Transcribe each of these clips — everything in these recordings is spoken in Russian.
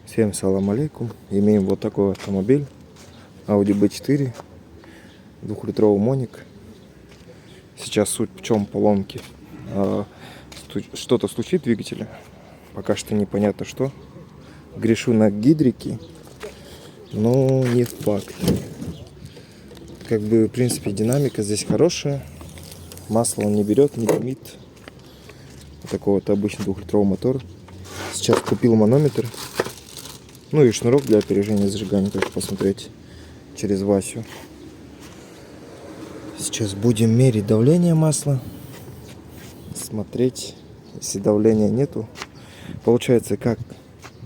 Всем салам алейкум. Имеем вот такой автомобиль. Audi B4. 2-литровый моник. Сейчас суть в чем поломки. Что-то стучит в двигателе. Пока что непонятно что. Грешу на гидрики. Но не факт. Как бы в принципе динамика здесь хорошая. Масло он не берет, не дымит. Вот такой вот обычный 2-литровый мотор. Сейчас купил манометр. Ну и шнурок для опережения зажигания, тоже посмотреть через Васю. Сейчас будем мерить давление масла. Смотреть, если давления нету. Получается, как,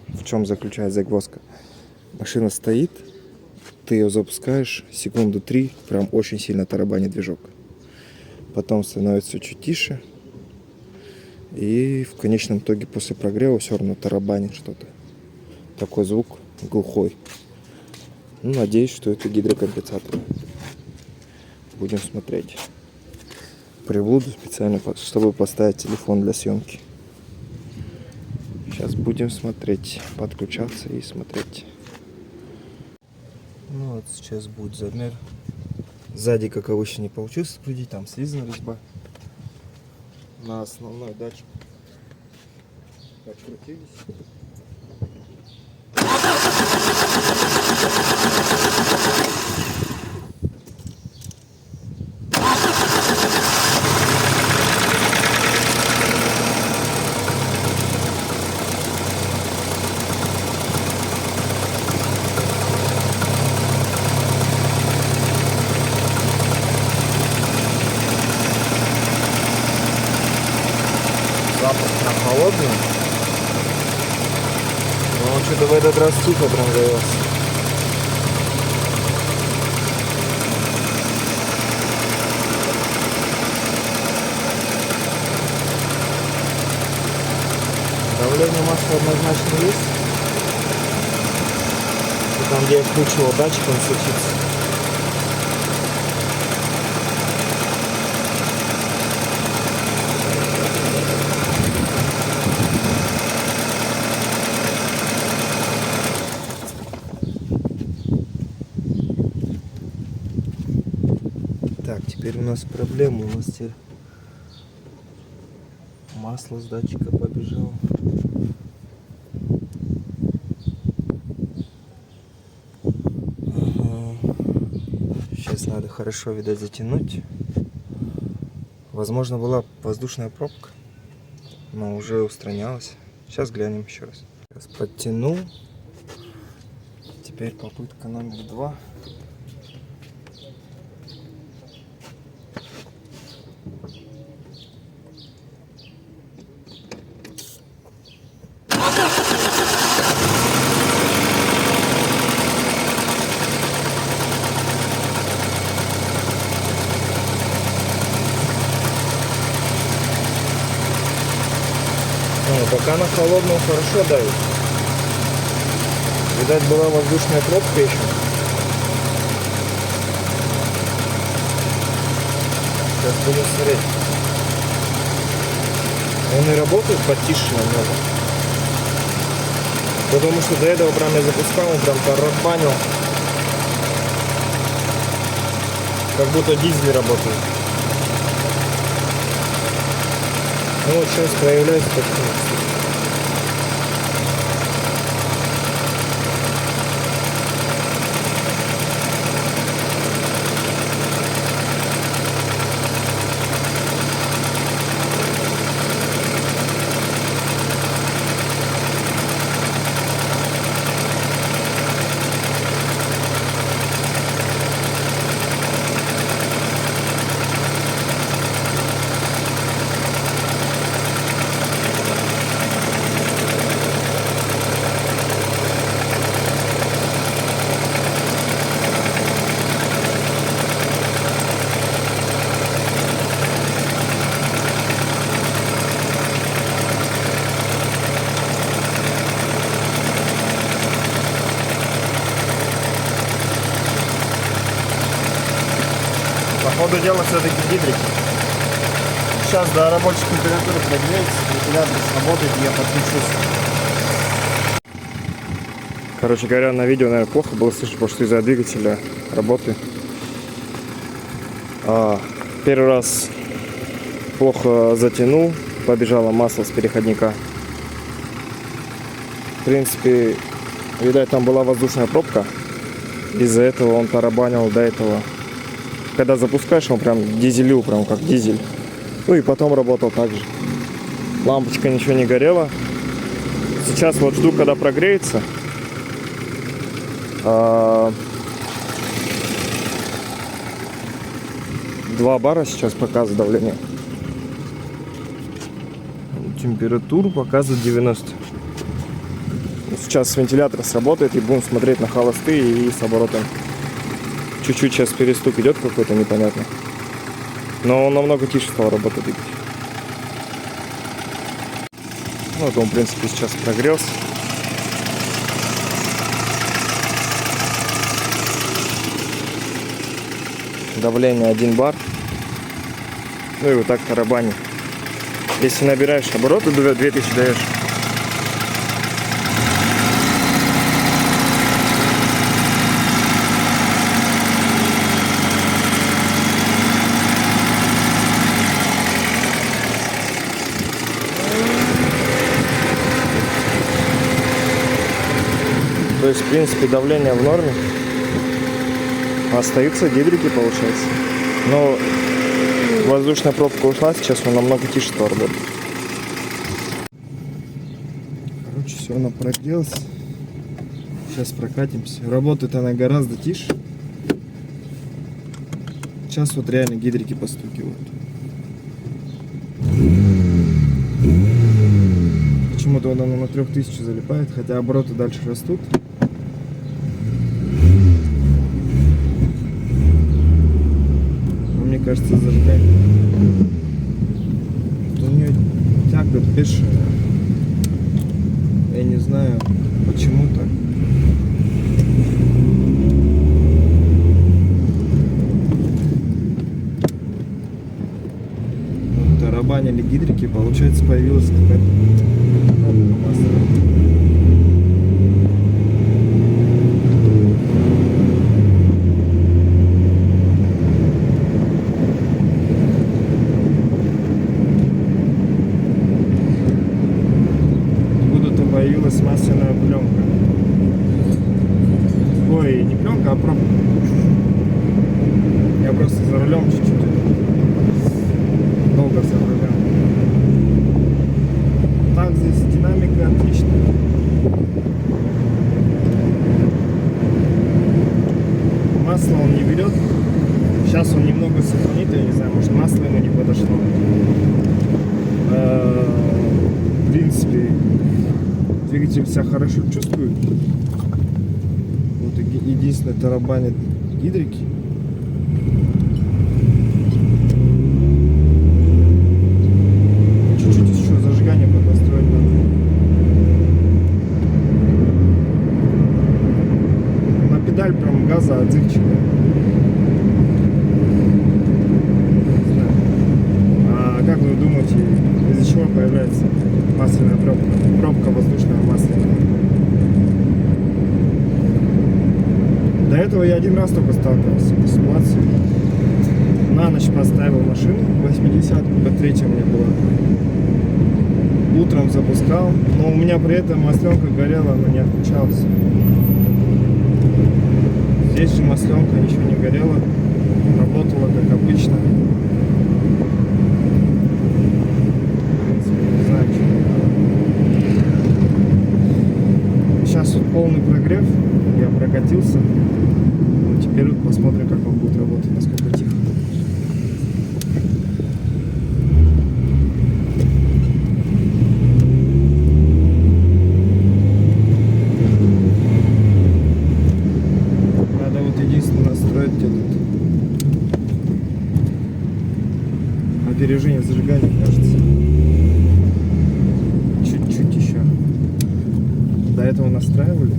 в чем заключается загвоздка. Машина стоит, ты ее запускаешь, секунду 3, прям очень сильно тарабанит движок. Потом становится чуть тише. И в конечном итоге после прогрева все равно тарабанит что-то. Такой звук глухой. Ну, надеюсь, что это гидрокомпенсатор. Будем смотреть. Приблуду специально, чтобы поставить телефон для съемки. Сейчас будем смотреть, подключаться и смотреть. Ну вот сейчас будет замер. Сзади, как обычно, не получилось скрутить, там слизана резьба. На основной датчик подкрутились. Запуск на холодную. Но он что-то в этот раз тихо прям завелся. Давление масла однозначно есть. И там, где я вкручивал датчик, он сочится. Так, теперь у нас проблема. У нас теперь масло с датчика побежало. Сейчас надо хорошо, видать, затянуть. Возможно, была воздушная пробка, но уже устранялась. Сейчас глянем еще раз. Сейчас подтянул. Теперь попытка номер 2. Пока на холодном хорошо давит. Видать, была воздушная пробка еще. Сейчас будем смотреть. Он и работает потише намного. Потому что до этого прям я запускал, он прям тарабанил. Как будто дизель работает. Ну вот сейчас проявляется потихоньку. По ходу дела все-таки гидрик. Сейчас до рабочей температуры прогреется, вентилятор сработает, и я подключусь. Короче говоря, на видео, наверное, плохо было слышно, потому что из-за двигателя работы. Первый раз плохо затянул, побежало масло с переходника. В принципе, видать, там была воздушная пробка. Из-за этого он тарабанил до этого. Когда запускаешь, он прям дизелил, прям как дизель. Ну и потом работал так же. Лампочка ничего не горела. Сейчас вот жду, когда прогреется. 2 бара сейчас показывает давление. Температуру показывает 90. Сейчас вентилятор сработает и будем смотреть на холостые и с оборотом. Чуть-чуть сейчас перестук идет какой-то непонятный. Но он намного тише стал работать. Ну, вот он, в принципе, сейчас прогрелся. Давление 1 бар. Ну и вот так тарабанит. Если набираешь обороты, 2000 даешь. То есть, в принципе, давление в норме. Остаются гидрики, получается. Но воздушная пробка ушла, сейчас он намного тише стал работать. Короче, все, она прогрелась. Сейчас прокатимся. Работает она гораздо тише. Сейчас вот реально гидрики постукивают. Почему-то он на 3000 залипает, хотя обороты дальше растут. Мне кажется, зажигание. У нее тяга бешеная. Я не знаю, почему так. Вот тарабанили гидрики, получается, появилась какая-то кнопка масла. Появилась масляная пленка. Ой, не пленка, а пробка. Я просто за рулем чуть-чуть. Долго за рулем. Так, здесь динамика отличная. Масло он не берет. Сейчас он немного сохранит, я не знаю, может масло ему не подошло. В принципе, двигатель себя хорошо чувствует. Вот единственное, тарабанит гидрики. Чуть-чуть еще зажигание поднастроить надо. На педаль прям газа отзывчивая. Не знаю. А как вы думаете, из-за чего появляется масляная пробка? Пробка воздушная масляная. До этого я один раз только сталкивался с этой ситуацией. На ночь поставил машину, 80-ку, Б3 у меня была. Утром запускал, но у меня при этом масленка горела, она не отключалась. Здесь же масленка ничего не горела, работала как обычно. Не знаю, что. Сейчас вот полный прогрев, я прокатился. Ну, теперь вот посмотрим, как он будет работать, насколько тихо. Надо вот единственное настроить где-то опережение зажигания, кажется. Чуть-чуть еще. До этого настраивали,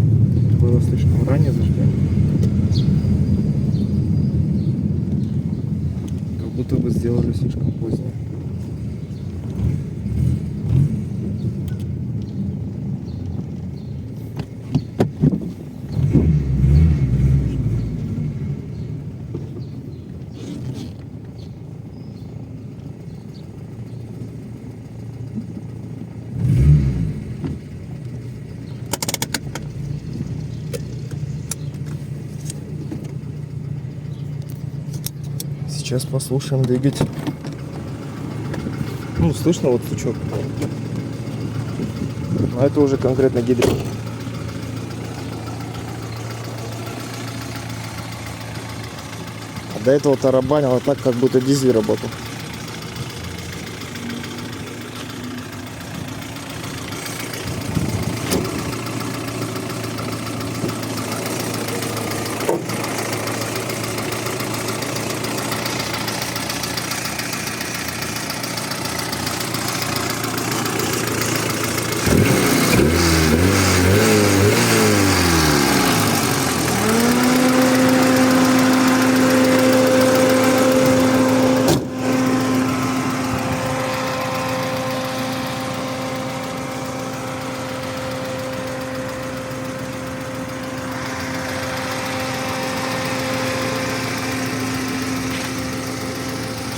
было слишком раннее зажигание. Как будто бы сделали слишком позднее. Сейчас послушаем двигатель. Ну, слышно вот стучок. Но это уже конкретно гидрик. А до этого тарабанило так, как будто дизель работал.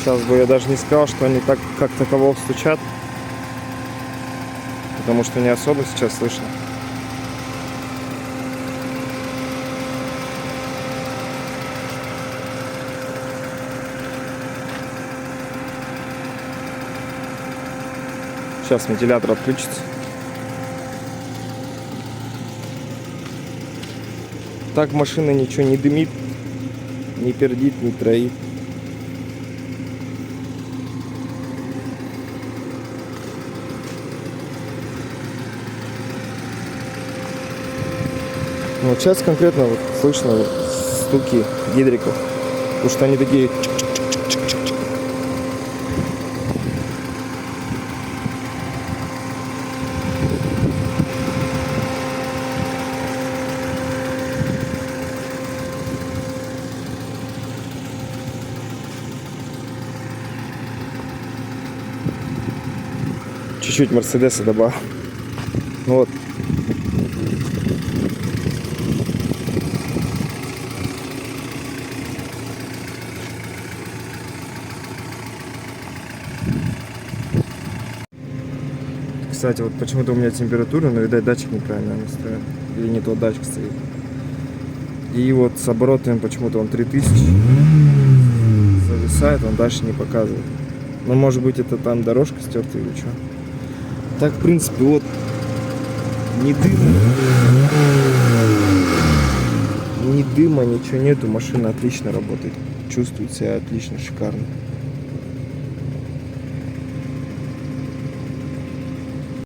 Сейчас бы я даже не сказал, что они так как такового стучат, потому что не особо сейчас слышно. Сейчас вентилятор отключится. Так машина ничего не дымит, не пердит, не троит. Вот сейчас конкретно вот слышно вот стуки гидриков, потому что они такие. Чуть-чуть Мерседеса добавил. Вот. Кстати, вот почему-то у меня температура, но, видать, датчик неправильно настроен. Или не тот датчик стоит. И вот с оборотами почему-то он 3000 зависает, он дальше не показывает. Но может быть это там дорожка стертая или что. Так, в принципе, вот ни дыма, ничего нету. Машина отлично работает. Чувствует себя отлично, шикарно.